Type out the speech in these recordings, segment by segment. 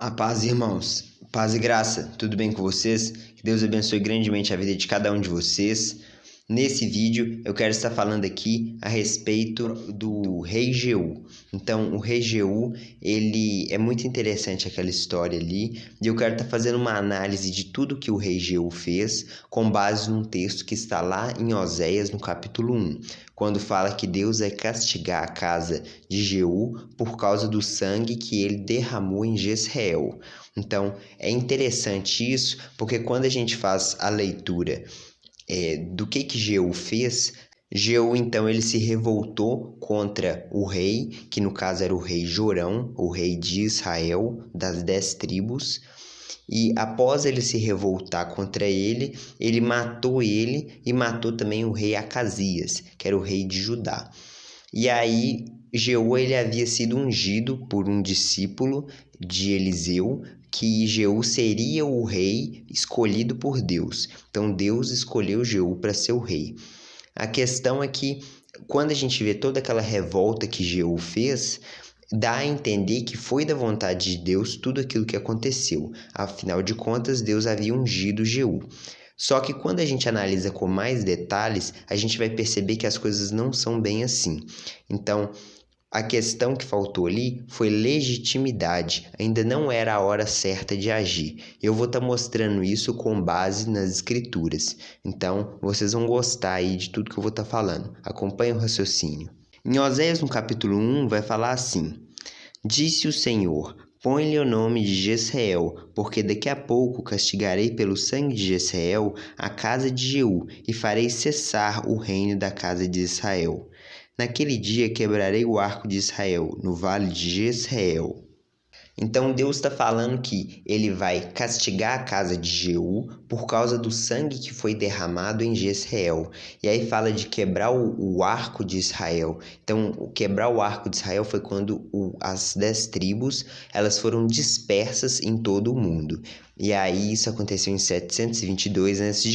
A paz, irmãos. Paz e graça. Tudo bem com vocês? Que Deus abençoe grandemente a vida de cada um de vocês. Nesse vídeo, eu quero estar falando aqui a respeito do rei Jeú. Então, o rei Jeú, ele é muito interessante aquela história ali, e eu quero estar fazendo uma análise de tudo que o rei Jeú fez, com base num texto que está lá em Oséias, no capítulo 1, quando fala que Deus vai castigar a casa de Jeú por causa do sangue que ele derramou em Jezreel. Então, é interessante isso, porque quando a gente faz a leitura do que Jeú fez, Jeú então ele se revoltou contra o rei, que no caso era o rei Jorão, o rei de Israel, das 10 tribos, e após ele se revoltar contra ele, ele matou ele e matou também o rei Acasias, que era o rei de Judá. E aí Jeú ele havia sido ungido por um discípulo de Eliseu, que Jeú seria o rei escolhido por Deus. Então Deus escolheu Jeú para ser o rei. A questão é que quando a gente vê toda aquela revolta que Jeú fez, dá a entender que foi da vontade de Deus tudo aquilo que aconteceu. Afinal de contas, Deus havia ungido Jeú. Só que quando a gente analisa com mais detalhes, a gente vai perceber que as coisas não são bem assim. Então, a questão que faltou ali foi legitimidade, ainda não era a hora certa de agir. Eu vou estar mostrando isso com base nas escrituras. Então, vocês vão gostar aí de tudo que eu vou estar falando. Acompanhe o raciocínio. Em Oséias, no capítulo 1, vai falar assim: Disse o Senhor: Põe-lhe o nome de Jezreel, porque daqui a pouco castigarei pelo sangue de Jezreel a casa de Jeú, e farei cessar o reino da casa de Israel. Naquele dia quebrarei o arco de Israel, no vale de Jezreel. Então Deus está falando que ele vai castigar a casa de Jeú por causa do sangue que foi derramado em Jezreel. E aí fala de quebrar o arco de Israel. Então, quebrar o arco de Israel foi quando as 10 tribos elas foram dispersas em todo o mundo. E aí isso aconteceu em 722 a.C.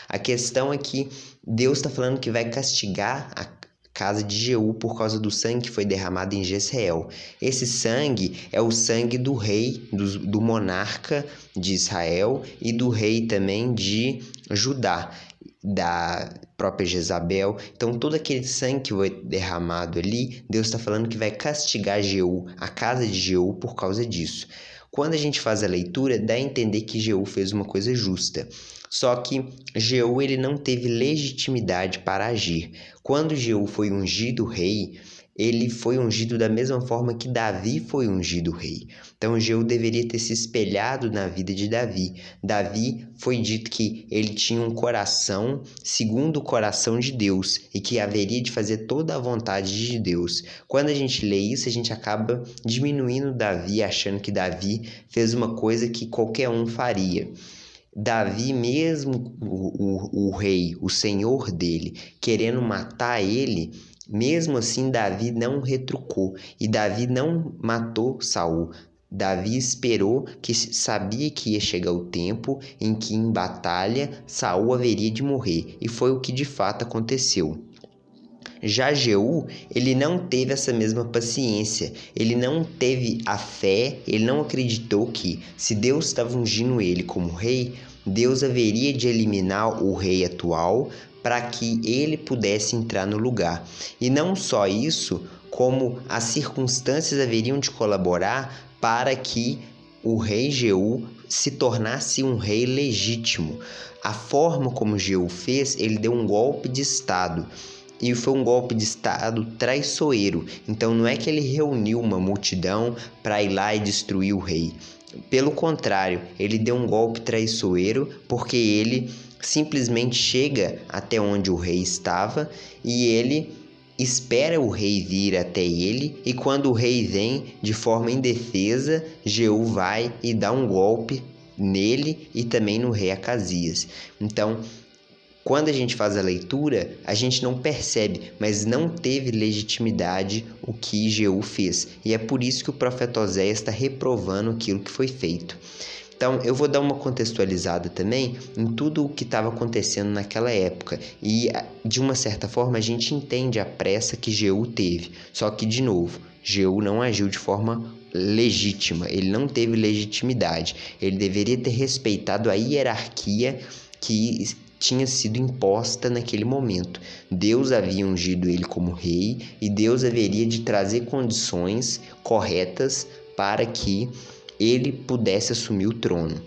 A questão é que Deus está falando que vai castigar a casa de Jeú por causa do sangue que foi derramado em Jezreel. Esse sangue é o sangue do rei, do monarca de Israel e do rei também de Judá, da própria Jezabel. Então todo aquele sangue que foi derramado ali, Deus está falando que vai castigar Jeú, a casa de Jeú, por causa disso. Quando a gente faz a leitura, dá a entender que Jeú fez uma coisa justa. Só que Jeú ele não teve legitimidade para agir. Quando Jeú foi ungido rei, ele foi ungido da mesma forma que Davi foi ungido rei. Então Jeú deveria ter se espelhado na vida de Davi. Davi foi dito que ele tinha um coração segundo o coração de Deus e que haveria de fazer toda a vontade de Deus. Quando a gente lê isso, a gente acaba diminuindo Davi, achando que Davi fez uma coisa que qualquer um faria. Davi, mesmo o rei, o senhor dele, querendo matar ele, mesmo assim Davi não retrucou e Davi não matou Saul. Davi esperou, que sabia que ia chegar o tempo em que em batalha Saul haveria de morrer, e foi o que de fato aconteceu. Já Jeú, ele não teve essa mesma paciência, ele não teve a fé, ele não acreditou que, se Deus estava ungindo ele como rei, Deus haveria de eliminar o rei atual para que ele pudesse entrar no lugar. E não só isso, como as circunstâncias haveriam de colaborar para que o rei Jeú se tornasse um rei legítimo. A forma como Jeú fez, ele deu um golpe de estado. E foi um golpe de estado traiçoeiro. Então não é que ele reuniu uma multidão para ir lá e destruir o rei. Pelo contrário, ele deu um golpe traiçoeiro porque ele simplesmente chega até onde o rei estava e ele espera o rei vir até ele, e quando o rei vem de forma indefesa, Jeú vai e dá um golpe nele e também no rei Acasias. Então, quando a gente faz a leitura, a gente não percebe, mas não teve legitimidade o que Jeú fez. E é por isso que o profeta Oséias está reprovando aquilo que foi feito. Então, eu vou dar uma contextualizada também em tudo o que estava acontecendo naquela época. E, de uma certa forma, a gente entende a pressa que Jeú teve. Só que, de novo, Jeú não agiu de forma legítima, ele não teve legitimidade. Ele deveria ter respeitado a hierarquia que tinha sido imposta naquele momento. Deus havia ungido ele como rei e Deus haveria de trazer condições corretas para que ele pudesse assumir o trono.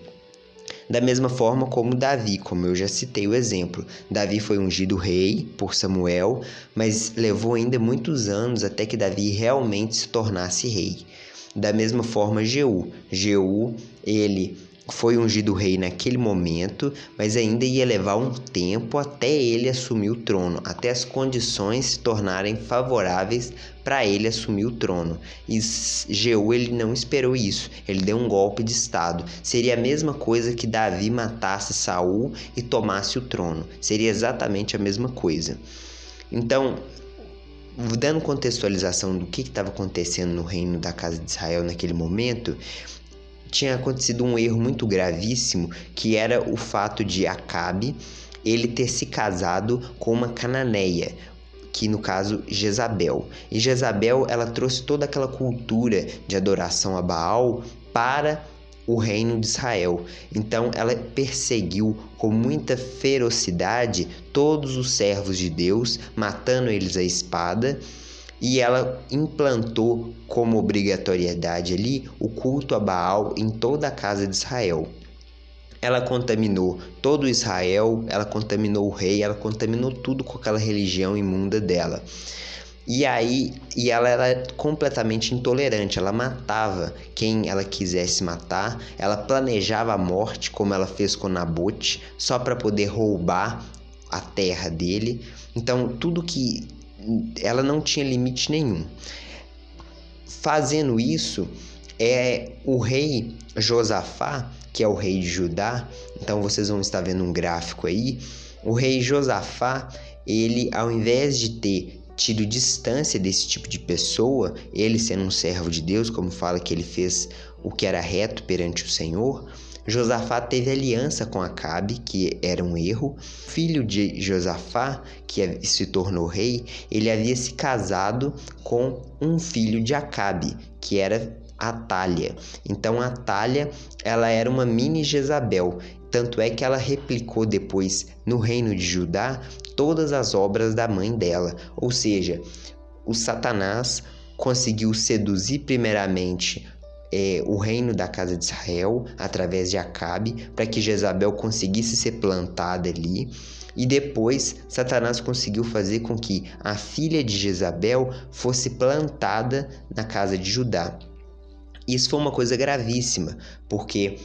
Da mesma forma como Davi, como eu já citei o exemplo. Davi foi ungido rei por Samuel, mas levou ainda muitos anos até que Davi realmente se tornasse rei. Da mesma forma, Jeú, ele foi ungido rei naquele momento, mas ainda ia levar um tempo até ele assumir o trono, até as condições se tornarem favoráveis para ele assumir o trono. E Jeú, ele não esperou isso, ele deu um golpe de estado. Seria a mesma coisa que Davi matasse Saul e tomasse o trono, seria exatamente a mesma coisa. Então, dando contextualização do que estava acontecendo no reino da casa de Israel naquele momento, tinha acontecido um erro muito gravíssimo, que era o fato de Acabe ele ter se casado com uma cananeia, que no caso Jezabel. E Jezabel, ela trouxe toda aquela cultura de adoração a Baal para o reino de Israel. Então ela perseguiu com muita ferocidade todos os servos de Deus, matando eles à espada. E ela implantou como obrigatoriedade ali o culto a Baal em toda a casa de Israel. Ela contaminou todo Israel, ela contaminou o rei, ela contaminou tudo com aquela religião imunda dela. E ela era completamente intolerante, ela matava quem ela quisesse matar, ela planejava a morte, como ela fez com Nabote, só para poder roubar a terra dele. Então, tudo que ela não tinha limite nenhum. Fazendo isso, o rei Josafá, que é o rei de Judá, então vocês vão estar vendo um gráfico aí, o rei Josafá, ele, ao invés de ter tido distância desse tipo de pessoa, ele sendo um servo de Deus, como fala que ele fez o que era reto perante o Senhor, Josafá teve aliança com Acabe, que era um erro. O filho de Josafá, que se tornou rei, ele havia se casado com um filho de Acabe, que era Atália. Então Atália, ela era uma mini Jezabel, tanto é que ela replicou depois no reino de Judá todas as obras da mãe dela. Ou seja, o Satanás conseguiu seduzir primeiramente o reino da casa de Israel através de Acabe, para que Jezabel conseguisse ser plantada ali. E depois Satanás conseguiu fazer com que a filha de Jezabel fosse plantada na casa de Judá. Isso foi uma coisa gravíssima, porque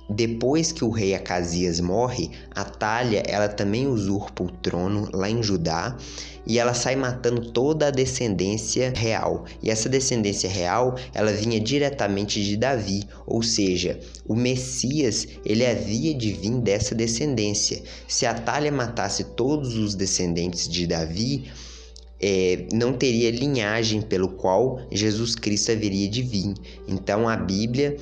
depois que o rei Acasias morre, Atália, ela também usurpa o trono lá em Judá e ela sai matando toda a descendência real. E essa descendência real, ela vinha diretamente de Davi, ou seja, o Messias, ele havia de vir dessa descendência. Se Atália matasse todos os descendentes de Davi, não teria linhagem pelo qual Jesus Cristo haveria de vir. Então a Bíblia,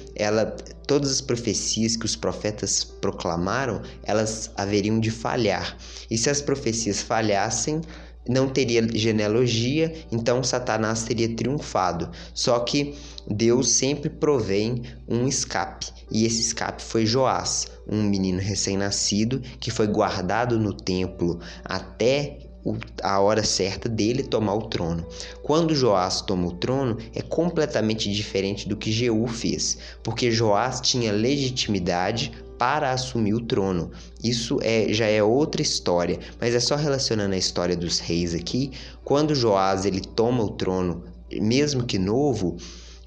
todas as profecias que os profetas proclamaram, elas haveriam de falhar. E se as profecias falhassem, não teria genealogia, então Satanás teria triunfado. Só que Deus sempre provém um escape, e esse escape foi Joás, um menino recém-nascido que foi guardado no templo até a hora certa dele tomar o trono. Quando Joás toma o trono, é completamente diferente do que Jeú fez, porque Joás tinha legitimidade para assumir o trono. Isso já é outra história, mas é só relacionando a história dos reis aqui. Quando Joás ele toma o trono, mesmo que novo,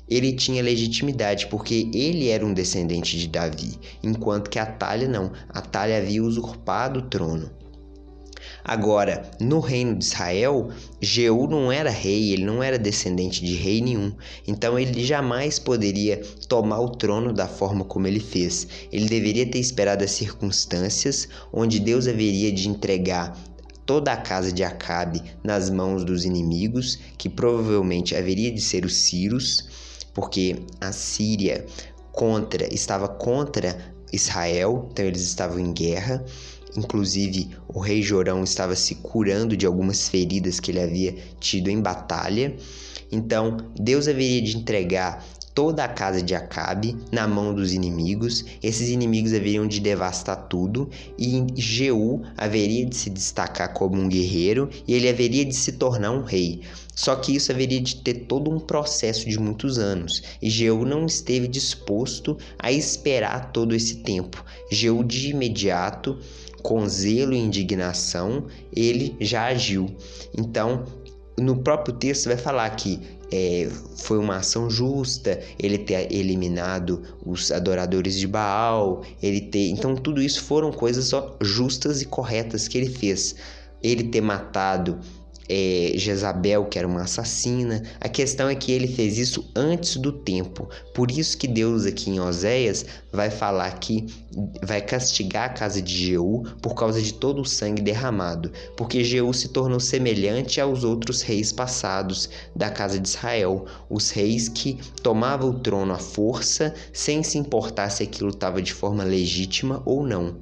ele tinha legitimidade, porque ele era um descendente de Davi, enquanto que Atália não. Atália havia usurpado o trono. Agora, no reino de Israel, Jeú não era rei, ele não era descendente de rei nenhum. Então ele jamais poderia tomar o trono da forma como ele fez. Ele deveria ter esperado as circunstâncias onde Deus haveria de entregar toda a casa de Acabe nas mãos dos inimigos, que provavelmente haveria de ser os sírios, porque a Síria estava contra Israel, então eles estavam em guerra. Inclusive, o rei Jorão estava se curando de algumas feridas que ele havia tido em batalha. Então, Deus haveria de entregar toda a casa de Acabe na mão dos inimigos. Esses inimigos haveriam de devastar tudo e Jeú haveria de se destacar como um guerreiro e ele haveria de se tornar um rei. Só que isso haveria de ter todo um processo de muitos anos e Jeú não esteve disposto a esperar todo esse tempo. Jeú de imediato, com zelo e indignação, ele já agiu. Então, no próprio texto vai falar que foi uma ação justa, ele ter eliminado os adoradores de Baal, então tudo isso foram coisas só justas e corretas que ele fez. Ele ter matado Jezabel, que era uma assassina. A questão é que ele fez isso antes do tempo. Por isso que Deus aqui em Oséias vai falar que vai castigar a casa de Jeú por causa de todo o sangue derramado, porque Jeú se tornou semelhante aos outros reis passados da casa de Israel, os reis que tomavam o trono à força, sem se importar se aquilo estava de forma legítima ou não,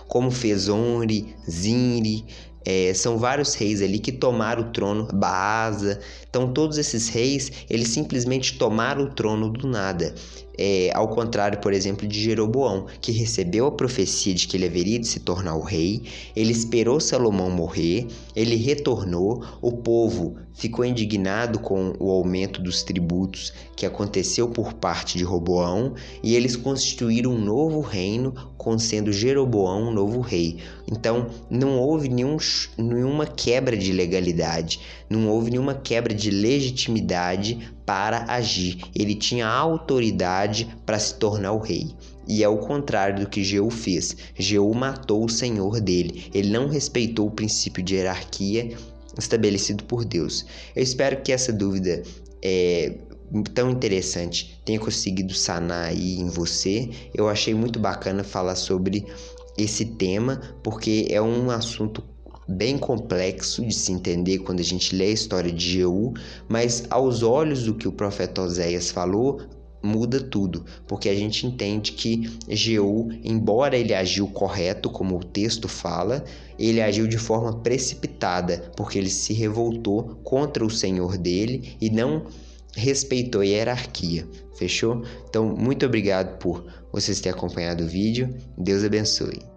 como fez Omri, Zinri. São vários reis ali que tomaram o trono, Baasa. Então todos esses reis, eles simplesmente tomaram o trono do nada. Ao contrário, por exemplo, de Jeroboão, que recebeu a profecia de que ele haveria de se tornar o rei, ele esperou Salomão morrer, ele retornou, o povo ficou indignado com o aumento dos tributos que aconteceu por parte de Roboão, e eles constituíram um novo reino, sendo Jeroboão o novo rei. Então não houve nenhuma quebra de legalidade, não houve nenhuma quebra de legitimidade para agir. Ele tinha autoridade para se tornar o rei. E é o contrário do que Jeú fez. Jeú matou o senhor dele. Ele não respeitou o princípio de hierarquia estabelecido por Deus. Eu espero que essa dúvida tão interessante tenha conseguido sanar aí em você. Eu achei muito bacana falar sobre esse tema, porque é um assunto bem complexo de se entender quando a gente lê a história de Jeú, mas aos olhos do que o profeta Oséias falou, muda tudo, porque a gente entende que Jeú, embora ele agiu correto, como o texto fala, ele agiu de forma precipitada, porque ele se revoltou contra o senhor dele e não respeitou a hierarquia. Fechou? Então, muito obrigado por vocês terem acompanhado o vídeo. Deus abençoe.